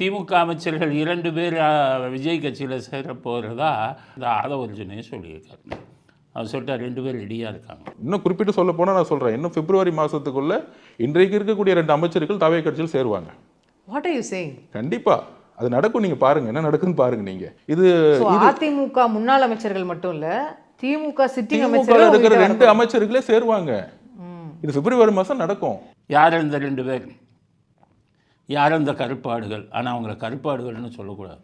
திமுக அமைச்சர்கள் 2 பேர் விஜய் கட்சியில் சேர போகிறதா இந்த ஆதவர்ஜுனே சொல்லியிருக்காரு. அவர் சொல்லிட்டா 2 பேர் ரெடியாக இருக்காங்க. இன்னும் குறிப்பிட்டு சொல்ல போனால் நான் சொல்கிறேன், இன்னும் பிப்ரவரி மாதத்துக்குள்ள இன்றைக்கு இருக்கக்கூடிய 2 அமைச்சர்கள் தாவே கட்சியில் சேருவாங்க. What are you saying? கண்டிப்பா அது நடக்கும். நீங்க பாருங்க என்ன நடக்குன்னு பாருங்க. நீங்க இது அதிமுக முன்னாள் அமைச்சர்கள் மட்டும் இல்ல, திமுக சிட்டிங் அமைச்சர்கள் இருக்கிற 2 அமைச்சர்களே சேருவாங்க. இது பிப்ரவரி மாதம் நடக்கும். யார் இந்த 2 பேர்? யார் அந்த கருப்பாடுகள்? ஆனால் அவங்கள கருப்பாடுகள்னு சொல்லக்கூடாது.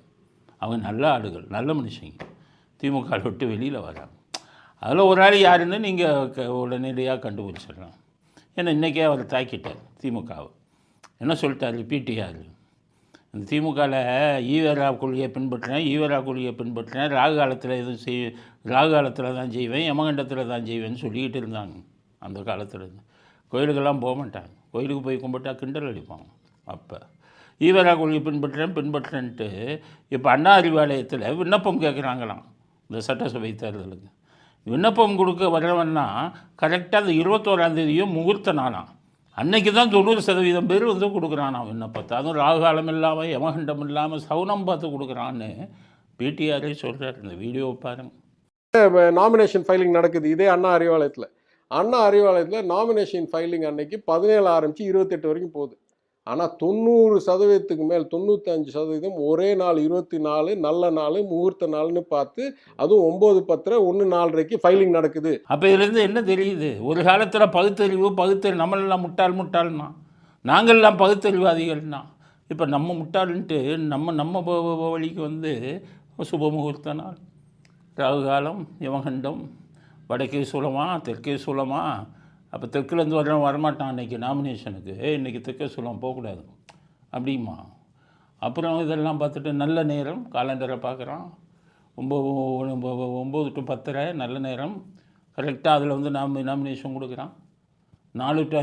அவங்க நல்ல ஆடுகள், நல்ல மனுஷங்க. திமுக விட்டு வெளியில் வராங்க. அதில் ஒரு ஆள் யாருன்னு நீங்கள் உடனடியாக கண்டுபிடிச்சிடலாம். ஏன்னா இன்றைக்கே அவர் தாக்கிட்டார் திமுகவை. என்ன சொல்லிட்டார் பிடிஆர்? இந்த திமுகவில் ஈவேரா கொள்கையை பின்பற்றினேன், ராகு காலத்தில் எதுவும் ராகு காலத்தில் தான் செய்வேன், யமகண்டத்தில் தான் செய்வேன்னு சொல்லிக்கிட்டு இருந்தாங்க. அந்த காலத்தில் கோயிலுக்கெல்லாம் போக மாட்டாங்க. கோயிலுக்கு போய் கும்பிட்டா கிண்டல் அடிப்பாங்க. அப்போ ஈவேரா கொள்கையை பின்பற்றேன்ட்டு இப்போ அண்ணா அறிவாலயத்தில் விண்ணப்பம் கேட்குறாங்களாம். இந்த சட்டசபை தேர்தலுக்கு விண்ணப்பம் கொடுக்க வரவன்னா கரெக்டாக அந்த 21ஆம் தேதியும் முகூர்த்த நாளாம். அன்னைக்கு தான் 90% பேர் வந்து கொடுக்குறானா விண்ணப்பத்தை. அதுவும் ராகுகாலம் இல்லாமல் யமகண்டம் இல்லாமல் சவுனம் பார்த்து கொடுக்குறான்னு பிடிஆரே சொல்கிறார். இந்த வீடியோவை பாருங்கள். நாமினேஷன் ஃபைலிங் நடக்குது இதே அண்ணா அறிவாலயத்தில் நாமினேஷன் ஃபைலிங் அன்னைக்கு 17 ஆரம்பித்து 28 வரைக்கும் போகுது. ஆனால் 90%க்கு மேல் 95% ஒரே நாள் 24 நல்ல நாள் முகூர்த்த நாள்னு பார்த்து, அதுவும் 9:10 1:04 ஃபைலிங் நடக்குது. அப்போ இதுலேருந்து என்ன தெரியுது? ஒரு காலத்தில் பகுத்தறிவு நம்மளெல்லாம் முட்டாள்னா, நாங்கள்லாம் பகுத்தறிவாதிகள்னா, இப்போ நம்ம முட்டாளுன்ட்டு நம்ம வழிக்கு வந்து சுப முகூர்த்த நாள், ராகு காலம், யமகண்டம், வடக்கே சூலமா தெற்கே சூலமா. அப்போ தெற்குலேருந்து வரமாட்டான் அன்றைக்கி நாமினேஷனுக்கு. இன்றைக்கி தெற்கே சூலம் போகக்கூடாது அப்படிமா. அப்புறம் இதெல்லாம் பார்த்துட்டு நல்ல நேரம் காலண்டரை பார்க்குறான். 9 to 10 நல்ல நேரம் கரெக்டாக. அதில் வந்து நாமினேஷன் கொடுக்குறான். 4 to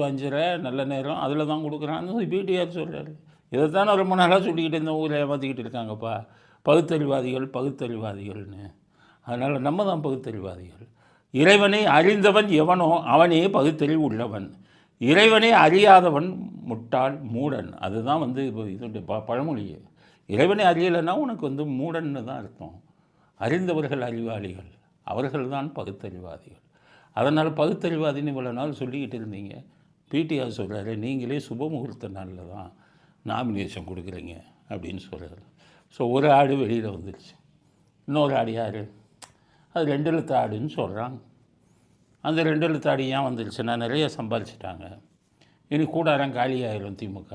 5 நல்ல நேரம் அதில் தான் கொடுக்குறான்னு பிடிஆர் சொல்கிறாரு. இதை தானே ரொம்ப நாளாக சொல்லிக்கிட்டு இந்த ஊரில் ஏமாற்றிக்கிட்டு இருக்காங்கப்பா, பகுத்தறிவாதிகள்னு. அதனால் நம்ம தான் பகுத்தறிவாதிகள். இறைவனை அறிந்தவன் எவனோ அவனே பகுத்தறிவு உள்ளவன். இறைவனை அறியாதவன் முட்டாள் மூடன். அதுதான் வந்து இப்போ இதோடைய பழமொழியே. இறைவனை அறியலைன்னா உனக்கு வந்து மூடன்னு தான் அர்த்தம். அறிந்தவர்கள் அறிவாளிகள், அவர்கள் தான் பகுத்தறிவாதிகள். அதனால் பகுத்தறிவாதின்னு இவ்வளோ நாள் சொல்லிக்கிட்டு இருந்தீங்க. பிடிஆர் சொல்கிறாரு, நீங்களே சுப முகூர்த்த நாளில் தான் நாமினேஷன் கொடுக்குறீங்க அப்படின்னு சொல்கிறாரு. ஸோ ஒரு ஆடு வெளியில் வந்துடுச்சு. இன்னொரு ஆடு யார்? அது 2 எழுத்து ஆடுன்னு சொல்கிறாங்க. அந்த 2 எழுத்து ஆடு ஏன் வந்துருச்சுன்னா நிறைய சம்பாதிச்சிட்டாங்க. இனி கூடாரம் காலியாயிரும் திமுக.